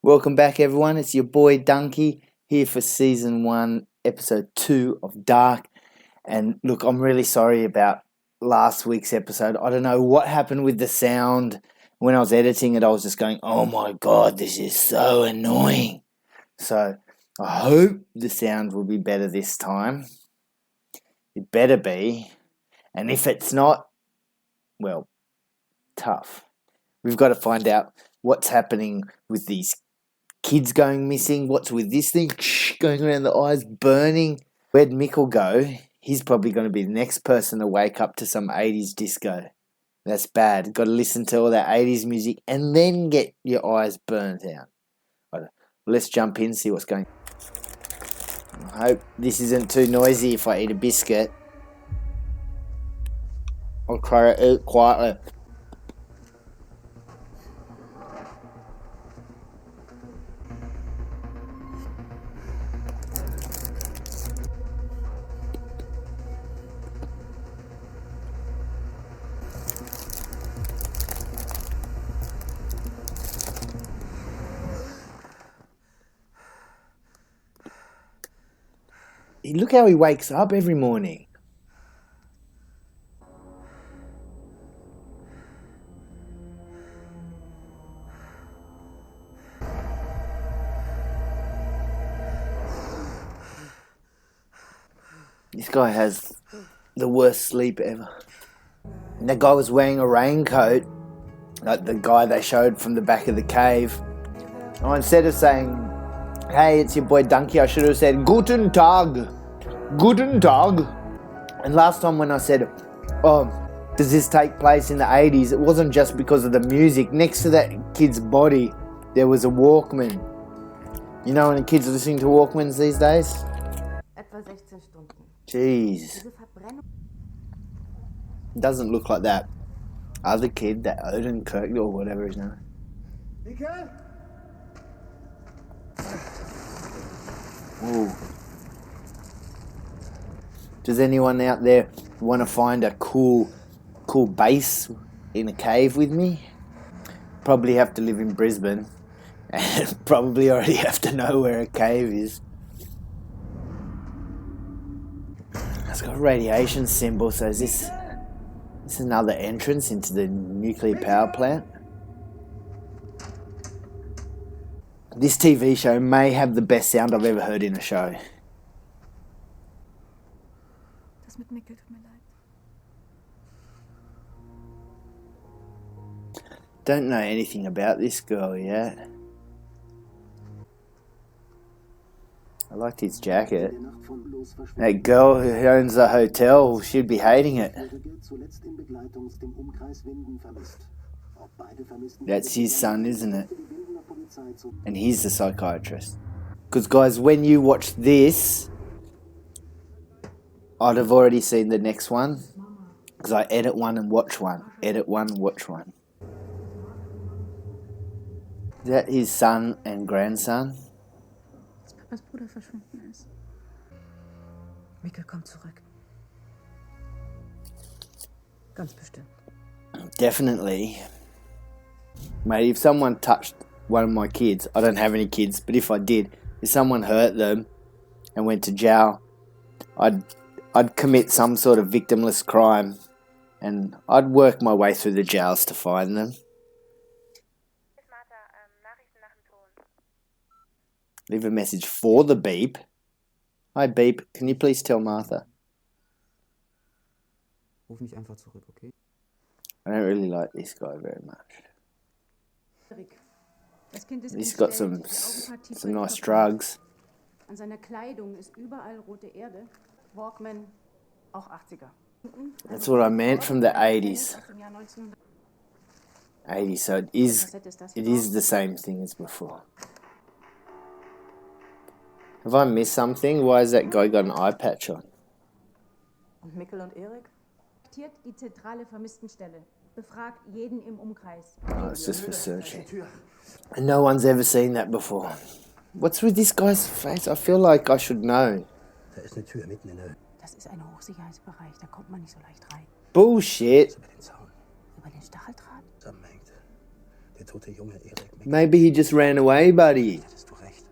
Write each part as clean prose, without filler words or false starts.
Welcome back, everyone. It's your boy Dunky here for season 1, episode 2 of Dark. And look, I'm really sorry about last week's episode. I don't know what happened with the sound. When I was editing it, I was just going, oh my God, this is so annoying. So I hope the sound will be better this time. It better be. And if it's not, well, tough. We've got to find out what's happening with these kids going missing. What's with this thing going around the eyes, burning? Where'd Mickle go? He's probably going to be the next person to wake up to some 80s disco. That's bad. Got to listen to all that 80s music and then get your eyes burnt out. Right, let's jump in, see what's going on. I hope this isn't too noisy if I eat a biscuit. I'll try to eat quietly. Look how he wakes up every morning. This guy has the worst sleep ever. And that guy was wearing a raincoat, like the guy they showed from the back of the cave. Oh, instead of saying, hey, it's your boy Dunky, I should have said, Guten Tag. Guten Tag. And last time when I said, oh, does this take place in the 80s? It wasn't just because of the music. Next to that kid's body, there was a Walkman. You know when the kids are listening to Walkmans these days? Etwa 16 Stunden. Jeez. Doesn't look like that other kid, that Odin Kirk or whatever his name is. Ooh. Does anyone out there want to find a cool base in a cave with me? Probably have to live in Brisbane and probably already have to know where a cave is. It's got a radiation symbol, so is this another entrance into the nuclear power plant? This TV show may have the best sound I've ever heard in a show. Das mit Mikkel tut mir leid. Don't know anything about this girl yet. I liked his jacket. That girl who owns the hotel, she'd be hating it. That's his son, isn't it? And he's the psychiatrist. Because guys, when you watch this, I'd have already seen the next one. Because I edit one and watch one. Edit one, watch one. Is that his son and grandson? Papas Bruder verschwunden ist. Mikkel kommt zurück. Ganz bestimmt. Definitely. Mate, if someone touched one of my kids, I don't have any kids, but if I did, if someone hurt them and went to jail, I'd commit some sort of victimless crime and I'd work my way through the jails to find them. Leave a message for the beep. Hi beep, can you please tell Martha? Ruf mich einfach zurück, okay? I don't really like this guy very much. He's got some nice drugs. An seiner Kleidung ist überall rote Erde. Walkman, auch 80er. That's what I meant from the 80s. 80s, so it is the same thing as before. Have I missed something? Why has that guy got an eye patch on? Und Mikkel und Erik? Aktiviert die zentrale Vermisstenstelle. Befragt jeden im Umkreis. Oh, it's just for searching. And no one's ever seen that before. What's with this guy's face? I feel like I should know. Da ist eine Tür mitten in der... Das ist ein Hochsicherheitsbereich, da kommt man nicht so leicht rein. Bullshit. Über den Zaun. Über den Stacheldraht? Zusammenhängt. Der tote junge Erik. Maybe he just ran away, buddy. Hättest du recht.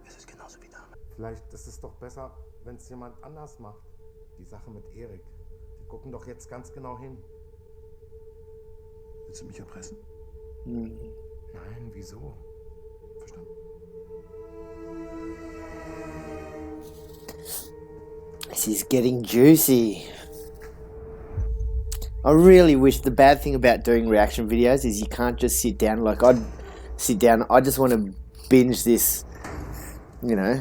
Es ist genauso wie damals. Vielleicht ist es doch besser, wenn es jemand anders macht. Die Sache mit Erik. Die gucken doch jetzt ganz genau hin. Willst du mich erpressen? Nein, wieso? Verstanden. This is getting juicy. I really wish the bad thing about doing reaction videos is you can't just sit down. Like, I'd sit down, I just want to binge this, you know.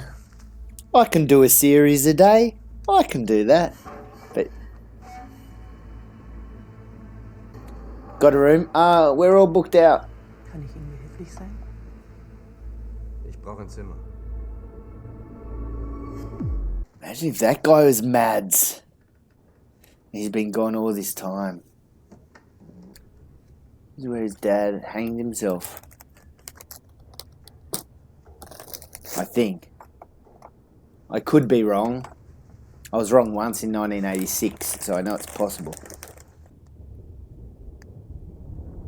I can do a series a day. I can do that. But got a room? We're all booked out. Kann ich Ihnen behilflich sein? Ich brauche ein Zimmer. Imagine if that guy was Mads. He's been gone all this time. This is where his dad hanged himself. I think. I could be wrong. I was wrong once in 1986, so I know it's possible.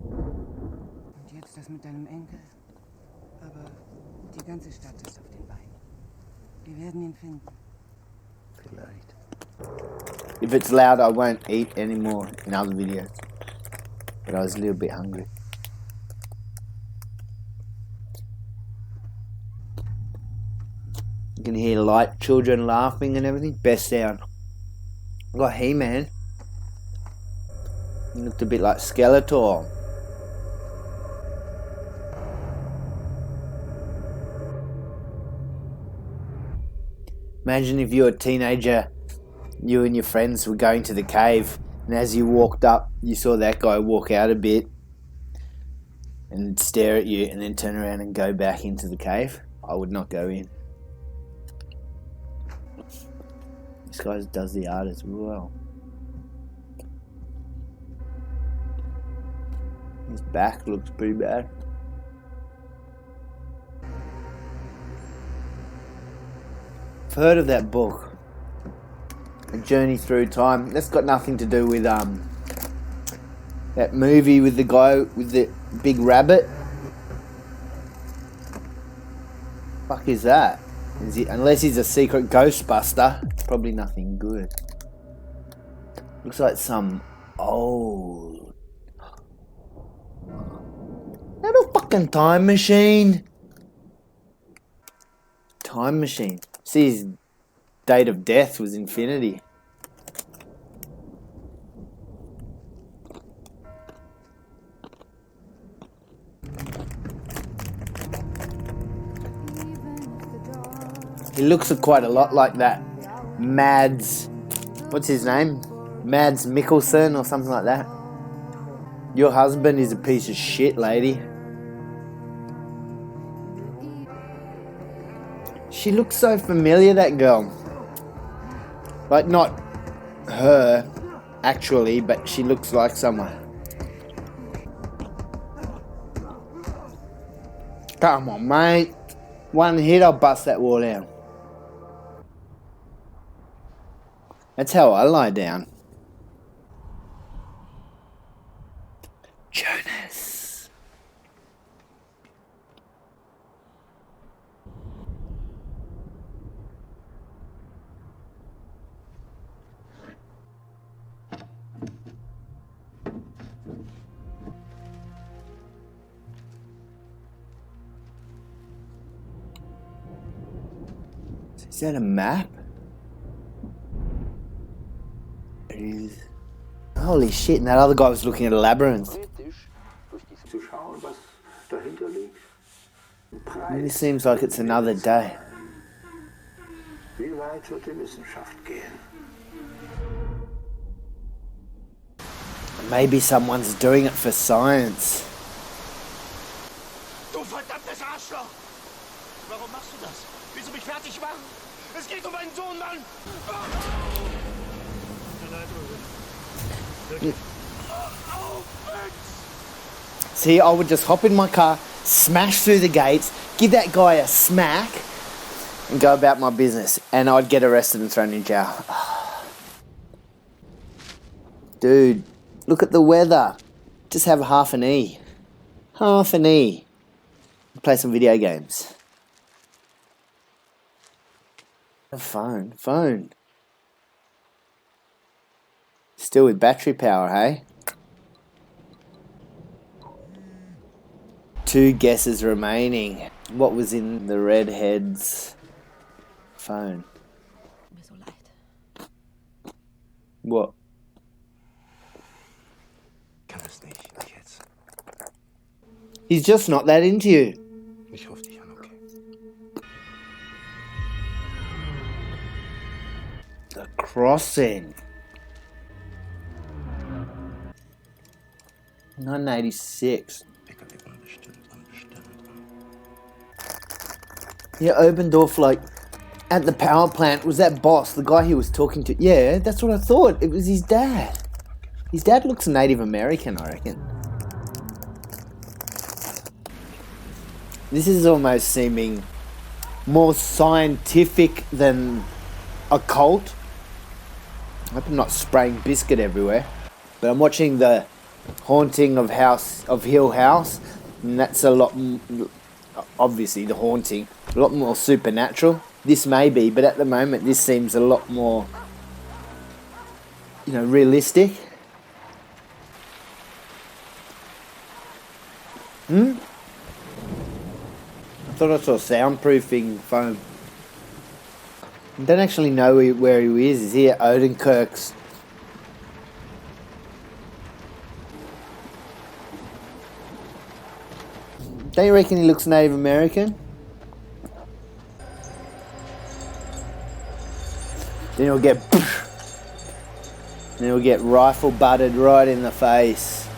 Und jetzt das mit deinem Enkel. Aber die ganze Stadt ist auf den Beinen. Wir werden ihn finden. Vielleicht. If it's loud, I won't eat anymore in other videos. But I was a little bit hungry. You can hear light children laughing and everything. Best sound. I got He-Man. He looked a bit like Skeletor. Imagine if you're a teenager, you and your friends were going to the cave, and as you walked up, you saw that guy walk out a bit and stare at you and then turn around and go back into the cave. I would not go in. This guy does the art as well. His back looks pretty bad. I've heard of that book, A Journey Through Time. That's got nothing to do with that movie with the guy with the big rabbit. Fuck is that? Is he, unless he's a secret Ghostbuster, probably nothing good. Looks like some old. Not a fucking time machine. Time machine. See, his date of death was infinity. He looks quite a lot like that Mads, what's his name? Mads Mikkelsen or something like that. Your husband is a piece of shit, lady. She looks so familiar, that girl. Like, not her, actually, but she looks like someone. Come on, mate. One hit, I'll bust that wall down. That's how I lie down. Jonas. Is that a map? It is. Holy shit, and that other guy was looking at a labyrinth. Zu schauen, was dahinter liegt. It really seems like it's another day. Wie weit wird die Wissenschaft gehen? Maybe someone's doing it for science. Du verdammtes Arschloch! Warum machst du das? Willst du mich fertig machen? Es geht um meinen Sohn, Mann! See, I would just hop in my car, smash through the gates, give that guy a smack, and go about my business. And I'd get arrested and thrown in jail. Dude, look at the weather. Just have half an E. Half an E. Play some video games. A phone. Still with battery power, hey? 2 guesses remaining. What was in the redhead's phone? Mir so leid. What? Kann es nicht jetzt. He's just not that into you. Ich rufe dich an, okay? The Crossing. 1986. Yeah, Obendorf, like, at the power plant, was that boss, the guy he was talking to? Yeah, that's what I thought. It was his dad. His dad looks Native American, I reckon. This is almost seeming more scientific than occult. I hope I'm not spraying biscuit everywhere. But I'm watching the Haunting of Hill House, and that's a lot, obviously the haunting, a lot more supernatural. This may be, but at the moment this seems a lot more, realistic. I thought I saw soundproofing foam. I don't actually know where he is. Is he at Odenkirk's? Don't you reckon he looks Native American? Then he'll get rifle butted right in the face.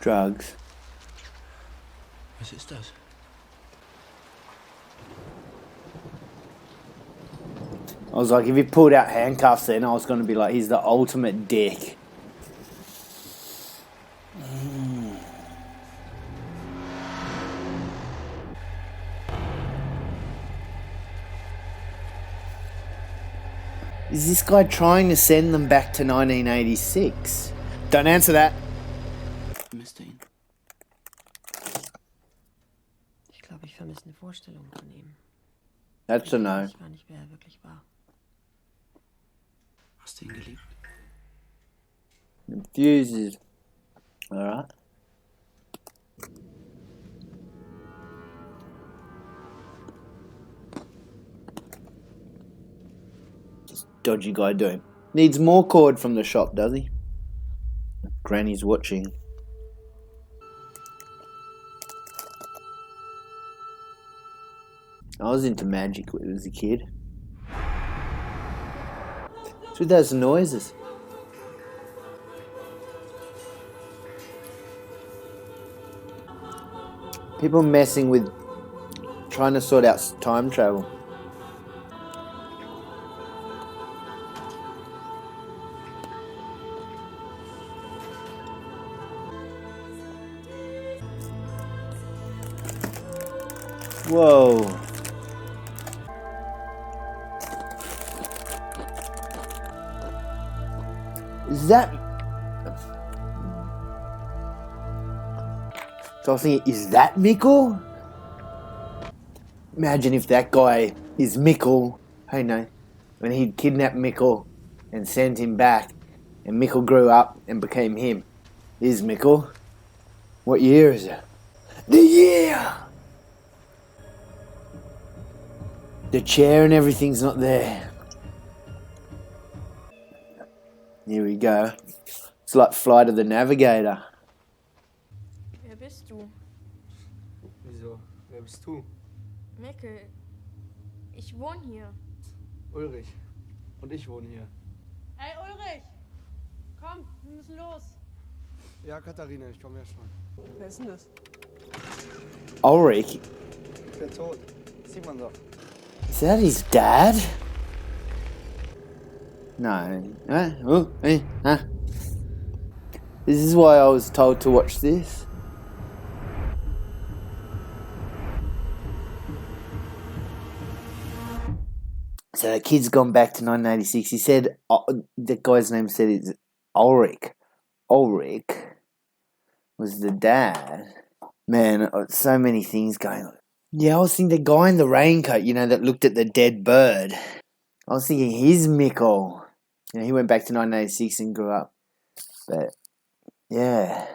Drugs. Was ist das? I was like, if he pulled out handcuffs then, I was going to be like, he's the ultimate dick. Is this guy trying to send them back to 1986? Don't answer that. Vermisst du ihn? Ich glaube, ich vermisse eine Vorstellung von ihm. That's a no. Ich weiß gar nicht, wer er wirklich war. Hast du ihn geliebt? Fuses. Alright. What's dodgy guy doing? Needs more cord from the shop, does he? Granny's watching. I was into magic when I was a kid. It's with those noises. People messing with trying to sort out time travel. Whoa. Is that... So I was thinking, is that Mikkel? Imagine if that guy is Mikkel. Hey, no. When he kidnapped Mikkel and sent him back, and Mikkel grew up and became him. Is Mikkel? What year is it? The year! The chair and everything's not there. Here we go. It's like Flight of the Navigator. Wer bist du? Wieso? Wer bist du? Mecke. Ich wohne hier. Ulrich. Und ich wohne hier. Hey Ulrich! Komm, wir müssen los. Ja, Katharina, ich komme ja schon. Wer ist denn das? Ulrich? Der tot. Sieht man doch. Is that his dad? No. This is why I was told to watch this. So the kid's gone back to 1986. He said, the guy's name said it's Ulrich. Ulrich was the dad. Man, so many things going on. Yeah, I was thinking the guy in the raincoat, that looked at the dead bird. I was thinking he's Mikkel. He went back to 1986 and grew up. But, yeah.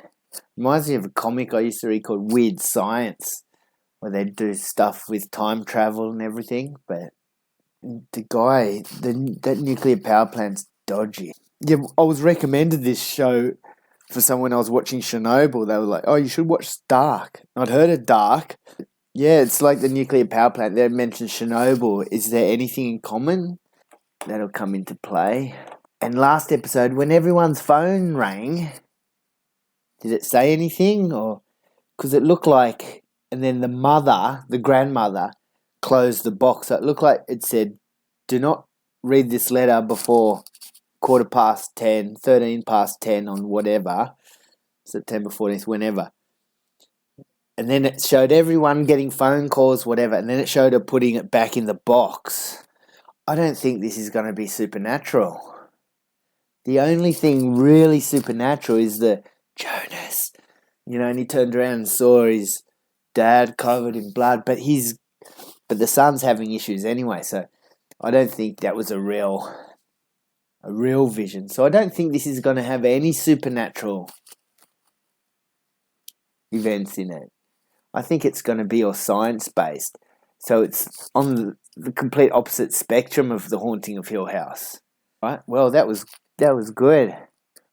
Reminds me of a comic I used to read called Weird Science, where they do stuff with time travel and everything. But the guy, that nuclear power plant's dodgy. Yeah, I was recommended this show for someone I was watching Chernobyl. They were like, oh, you should watch Dark. I'd heard of Dark. Yeah, it's like the nuclear power plant. They mentioned Chernobyl. Is there anything in common that'll come into play? And last episode, when everyone's phone rang, did it say anything? Or because it looked like, and then the grandmother, closed the box. So it looked like it said, do not read this letter before 10:15, 13 past 10 on whatever, September 14th, whenever. And then it showed everyone getting phone calls, whatever, and then it showed her putting it back in the box. I don't think this is going to be supernatural. The only thing really supernatural is the Jonas, and he turned around and saw his dad covered in blood, but the son's having issues anyway, so I don't think that was a real vision. So I don't think this is going to have any supernatural events in it. I think it's going to be all science-based. So it's on the complete opposite spectrum of The Haunting of Hill House. Right? Well, that was good.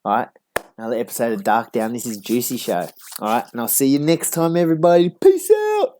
All right? Another episode of Dark Down. This is Juicy Show. All right? And I'll see you next time, everybody. Peace out!